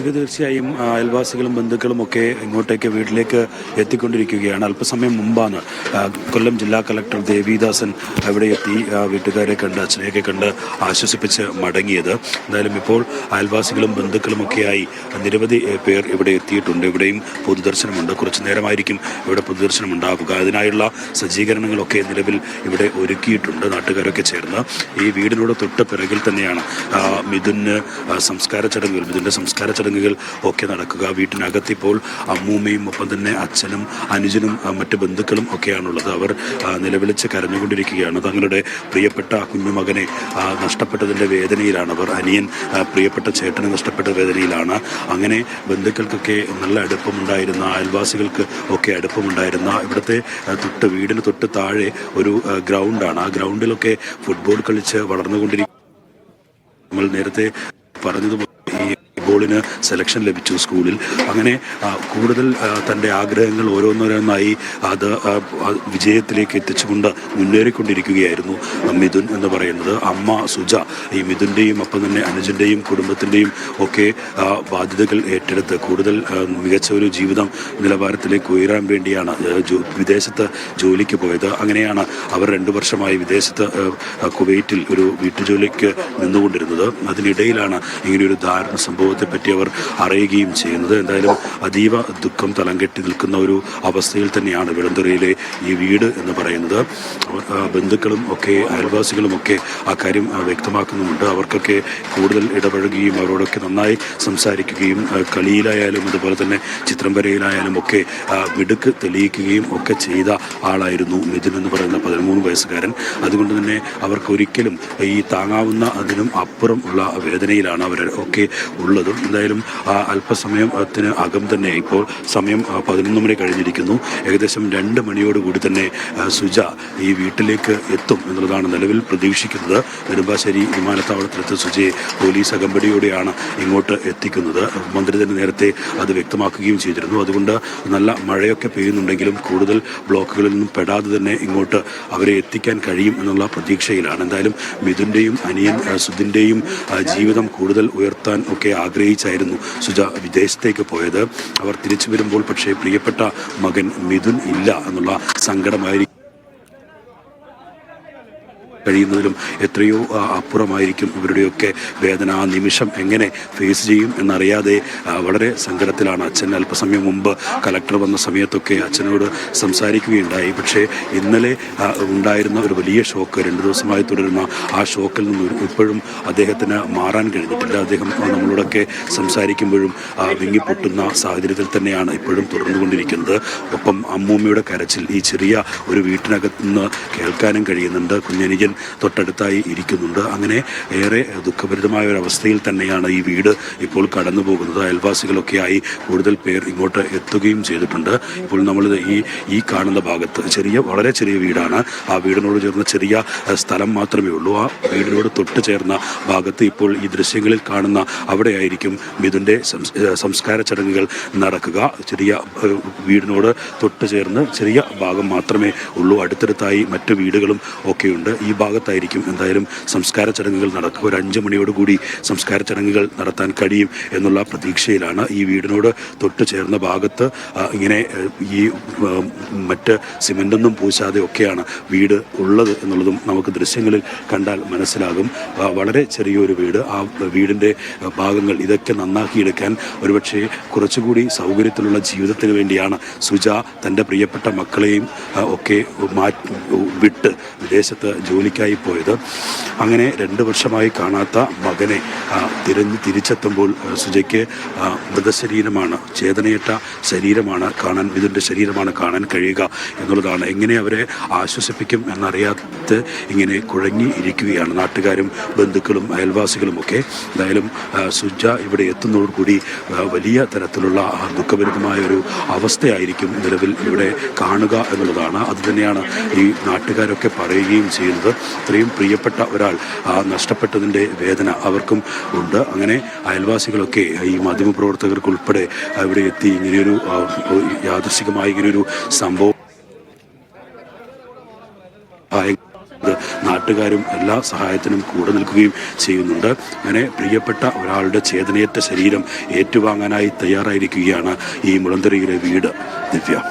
തീർച്ചയായും അയൽവാസികളും ബന്ധുക്കളും ഒക്കെ ഇങ്ങോട്ടേക്ക് വീട്ടിലേക്ക് എത്തിക്കൊണ്ടിരിക്കുകയാണ്. അല്പസമയം മുമ്പാണ് കൊല്ലം ജില്ലാ കളക്ടർ ദേവിദാസൻ അവിടെ എത്തി വീട്ടുകാരെ കണ്ട് അച്ഛനെയൊക്കെ കണ്ട് ആശ്വസിപ്പിച്ച് മടങ്ങിയത്. എന്തായാലും ഇപ്പോൾ അയൽവാസികളും ബന്ധുക്കളും ഒക്കെയായി നിരവധി പേർ ഇവിടെ എത്തിയിട്ടുണ്ട്. ഇവിടെയും പൊതുദർശനമുണ്ട്. കുറച്ചു നേരമായിരിക്കും ഇവിടെ പൊതുദർശനം ഉണ്ടാവുക. അതിനായുള്ള സജ്ജീകരണങ്ങളൊക്കെ നിലവിൽ ഇവിടെ ഒരുക്കിയിട്ടുണ്ട്. നാട്ടുകാരൊക്കെ ചേർന്ന് ഈ വീടിനോട് തൊട്ട് പിറകിൽ തന്നെയാണ് മിഥുൻ്റെ സംസ്കാര ചടങ്ങുകൾ ഒക്കെ നടക്കുക. വീട്ടിനകത്തിപ്പോൾ അമ്മൂമ്മയും ഒപ്പം തന്നെ അച്ഛനും അനുജനും മറ്റ് ബന്ധുക്കളും ഒക്കെയാണുള്ളത്. അവർ നിലവിളിച്ച് കരഞ്ഞുകൊണ്ടിരിക്കുകയാണ്. തങ്ങളുടെ പ്രിയപ്പെട്ട കുഞ്ഞുമകനെ നഷ്ടപ്പെട്ടതിൻ്റെ വേദനയിലാണ് അവർ. അനിയൻ പ്രിയപ്പെട്ട ചേട്ടനെ നഷ്ടപ്പെട്ട വേദനയിലാണ്. അങ്ങനെ ബന്ധുക്കൾക്കൊക്കെ നല്ല അടുപ്പമുണ്ടായിരുന്ന, അയൽവാസികൾക്ക് ഒക്കെ അടുപ്പമുണ്ടായിരുന്ന ഇവിടുത്തെ വീടിന് തൊട്ട് താഴെ ഒരു ഗ്രൗണ്ടാണ്. ആ ഗ്രൗണ്ടിലൊക്കെ ഫുട്ബോൾ കളിച്ച് വളർന്നുകൊണ്ടിരിക്കും. നമ്മൾ നേരത്തെ പറഞ്ഞതുപോലെ ഫുട്ബോളിന് സെലക്ഷൻ ലഭിച്ചു സ്കൂളിൽ. അങ്ങനെ കൂടുതൽ തൻ്റെ ആഗ്രഹങ്ങൾ ഓരോന്നോരോന്നായി അത് വിജയത്തിലേക്ക് എത്തിച്ചുകൊണ്ട് മുന്നേറിക്കൊണ്ടിരിക്കുകയായിരുന്നു മിഥുൻ എന്ന് പറയുന്നത്. അമ്മ സുജ ഈ മിഥുൻ്റെയും ഒപ്പം തന്നെ അനുജൻ്റെയും കുടുംബത്തിൻ്റെയും ഒക്കെ ബാധ്യതകൾ ഏറ്റെടുത്ത് കൂടുതൽ മികച്ച ഒരു ജീവിതം നിലവാരത്തിലേക്ക് ഉയരാൻ വേണ്ടിയാണ് വിദേശത്ത് ജോലിക്ക് പോയത്. അങ്ങനെയാണ് അവർ 2 വർഷമായി വിദേശത്ത് കുവൈറ്റിൽ ഒരു വീട്ടുജോലിക്ക് നിന്നുകൊണ്ടിരുന്നത്. അതിനിടയിലാണ് ഇങ്ങനെയൊരു ദാരുണ സംഭവത്തെ പറ്റി അവർ അറിയുകയും ചെയ്യുന്നത്. എന്തായാലും അതീവ ദുഃഖം തലം കെട്ടി നിൽക്കുന്ന ഒരു അവസ്ഥയിൽ തന്നെയാണ് വിളന്തുറയിലെ ഈ വീട് എന്ന് പറയുന്നത്. ബന്ധുക്കളും ഒക്കെ അയൽവാസികളും ഒക്കെ ആ കാര്യം വ്യക്തമാക്കുന്നുമുണ്ട്. അവർക്കൊക്കെ കൂടുതൽ ഇടപഴകുകയും അവരോടൊക്കെ നന്നായി സംസാരിക്കുകയും കളിയിലായാലും അതുപോലെ തന്നെ ചിത്രം വരയിലായാലും ഒക്കെ മിടുക്ക് തെളിയിക്കുകയും ഒക്കെ ചെയ്ത ആളായിരുന്നു മിഥുൻ എന്ന് പറയുന്ന 13 വയസ്സുകാരൻ. അതുകൊണ്ട് തന്നെ അവർക്ക് ഒരിക്കലും ഈ താങ്ങാവുന്ന അതിനും അപ്പുറം ഉള്ള വേദനയിലാണ് അവർ ഒക്കെ ഉള്ളത്. എന്തായാലും അല്പസമയത്തിന് അകം തന്നെ ഇപ്പോൾ സമയം 11 മണി കഴിഞ്ഞിരിക്കുന്നു. ഏകദേശം 2 മണിയോടുകൂടി തന്നെ സുജ ഈ വീട്ടിലേക്ക് എത്തും എന്നുള്ളതാണ് നിലവിൽ പ്രതീക്ഷിക്കുന്നത്. നെടുമ്പാശ്ശേരി വിമാനത്താവളത്തിലെത്തി സുജയെ പോലീസ് അകമ്പടിയോടെയാണ് ഇങ്ങോട്ട് എത്തിക്കുന്നത്. മന്ത്രി തന്നെ നേരത്തെ അത് വ്യക്തമാക്കുകയും ചെയ്തിരുന്നു. അതുകൊണ്ട് നല്ല മഴയൊക്കെ പെയ്യുന്നുണ്ടെങ്കിലും കൂടുതൽ ബ്ലോക്കുകളിൽ നിന്നും പെടാതെ തന്നെ ഇങ്ങോട്ട് അവരെ എത്തിക്കാൻ കഴിയും എന്നുള്ള പ്രതീക്ഷയിലാണ്. എന്തായാലും മിഥുൻ്റെയും അനിയൻ സുധിൻ്റെയും ജീവിതം കൂടുതൽ ഉയർത്താൻ ഒക്കെ ആഗ്രഹിച്ചായിരുന്നു സുജ വിദേശത്തേക്ക് പോയത്. അവർ തിരിച്ചു വരുമ്പോൾ പക്ഷേ പ്രിയപ്പെട്ട മകൻ മിഥുൻ ഇല്ല എന്നുള്ള സങ്കടമായിരിക്കും കഴിയുന്നതിലും എത്രയോ അപ്പുറമായിരിക്കും ഇവരുടെയൊക്കെ വേദന. ആ നിമിഷം എങ്ങനെ ഫേസ് ചെയ്യും എന്നറിയാതെ വളരെ സങ്കടത്തിലാണ് അച്ഛൻ. അല്പസമയം മുമ്പ് കളക്ടർ വന്ന സമയത്തൊക്കെ അച്ഛനോട് സംസാരിക്കുകയുണ്ടായി. പക്ഷേ ഇന്നലെ ഉണ്ടായിരുന്ന ഒരു വലിയ ഷോക്ക്, 2 ദിവസമായി തുടരുന്ന ആ ഷോക്കിൽ നിന്നും ഇപ്പോഴും അദ്ദേഹത്തിന് മാറാൻ കഴിഞ്ഞിട്ടില്ല. അദ്ദേഹം നമ്മളോടൊക്കെ സംസാരിക്കുമ്പോഴും വിങ്ങിപ്പൊട്ടുന്ന സാഹചര്യത്തിൽ തന്നെയാണ് ഇപ്പോഴും തുടർന്നുകൊണ്ടിരിക്കുന്നത്. ഒപ്പം അമ്മൂമ്മയുടെ കരച്ചിൽ ഈ ചെറിയ ഒരു വീട്ടിനകത്ത് നിന്ന് കേൾക്കാനും കഴിയുന്നുണ്ട്. കുഞ്ഞനുജൻ തൊട്ടടുത്തായി ഇരിക്കുന്നുണ്ട്. അങ്ങനെ ഏറെ ദുഃഖഭരിതമായ ഒരു അവസ്ഥയിൽ തന്നെയാണ് ഈ വീട് ഇപ്പോൾ കടന്നു പോകുന്നത്. അയൽവാസികളൊക്കെയായി കൂടുതൽ പേർ ഇങ്ങോട്ട് എത്തുകയും ചെയ്തിട്ടുണ്ട്. ഇപ്പോൾ നമ്മൾ ഈ കാണുന്ന ഭാഗത്ത് വളരെ ചെറിയ വീടാണ്. ആ വീടിനോട് ചേർന്ന ചെറിയ സ്ഥലം മാത്രമേ ഉള്ളൂ. ആ വീടിനോട് തൊട്ട് ചേർന്ന ഭാഗത്ത് ഇപ്പോൾ ഈ ദൃശ്യങ്ങളിൽ കാണുന്ന അവിടെയായിരിക്കും മിഥുൻ്റെ സംസ്കാര ചടങ്ങുകൾ നടക്കുക. ചെറിയ വീടിനോട് തൊട്ട് ചേർന്ന് ചെറിയ ഭാഗം മാത്രമേ ഉള്ളൂ. അടുത്തടുത്തായി മറ്റു വീടുകളും ഒക്കെയുണ്ട്. ഈ ഭാഗത്തായിരിക്കും എന്തായാലും സംസ്കാര ചടങ്ങുകൾ നടക്കുക. ഒരു 5 മണിയോടുകൂടി സംസ്കാര ചടങ്ങുകൾ നടത്താൻ കഴിയും എന്നുള്ള പ്രതീക്ഷയിലാണ്. ഈ വീടിനോട് തൊട്ട് ചേർന്ന ഭാഗത്ത് ഇങ്ങനെ ഈ മറ്റ് സിമെൻ്റൊന്നും പൂശാതെ ഒക്കെയാണ് വീട് ഉള്ളത് എന്നുള്ളതും നമുക്ക് ദൃശ്യങ്ങളിൽ കണ്ടാൽ മനസ്സിലാകും. വളരെ ചെറിയൊരു വീട്. ആ വീടിൻ്റെ ഭാഗങ്ങൾ ഇതൊക്കെ നന്നാക്കിയെടുക്കാൻ ഒരുപക്ഷെ കുറച്ചുകൂടി സൗകര്യത്തിലുള്ള ജീവിതത്തിന് വേണ്ടിയാണ് സുജ തൻ്റെ പ്രിയപ്പെട്ട മക്കളെയും ഒക്കെ വിട്ട് വിദേശത്ത് ജോലിക്കായി പോയത്. അങ്ങനെ 2 വർഷമായി കാണാത്ത മകനെ തിരിച്ചെത്തുമ്പോൾ സുജയ്ക്ക് മൃതശരീരമാണ്, ചേതനയേറ്റ ശരീരമാണ് കാണാൻ, ഇതിൻ്റെ ശരീരമാണ് കാണാൻ കഴിയുക എന്നുള്ളതാണ്. എങ്ങനെ അവരെ ആശ്വസിപ്പിക്കും എന്നറിയാതെ ഇങ്ങനെ കുഴങ്ങി ഇരിക്കുകയാണ് നാട്ടുകാരും ബന്ധുക്കളും അയൽവാസികളുമൊക്കെ. എന്തായാലും സുജ ഇവിടെ എത്തുന്നതോടുകൂടി വലിയ തരത്തിലുള്ള ദുഃഖഭരിതമായ ഒരു അവസ്ഥയായിരിക്കും നിലവിൽ ഇവിടെ കാണുക എന്നുള്ളതാണ്. അതുതന്നെയാണ് ഈ നാട്ടുകാരൊക്കെ പറയുകയും ചെയ്യുന്നത്. ഇത്രയും പ്രിയപ്പെട്ട ഒരാൾ നഷ്ടപ്പെട്ടതിൻ്റെ വേദന അവർക്കും ഉണ്ട്. അങ്ങനെ അയൽവാസികളൊക്കെ ഈ മാധ്യമപ്രവർത്തകർക്കുൾപ്പെടെ ഇവിടെ എത്തി ഇങ്ങനെയൊരു യാദൃശ്ചികമായ ഇങ്ങനെയൊരു സംഭവം നാട്ടുകാരും എല്ലാ സഹായത്തിനും കൂടെ നിൽക്കുകയും ചെയ്യുന്നുണ്ട്. അങ്ങനെ പ്രിയപ്പെട്ട ഒരാളുടെ ചേതനയേറ്റ ശരീരം ഏറ്റുവാങ്ങാനായി തയ്യാറായിരിക്കുകയാണ് ഈ മുളന്തുരുയിലെ വീട്. ദിവ്യ.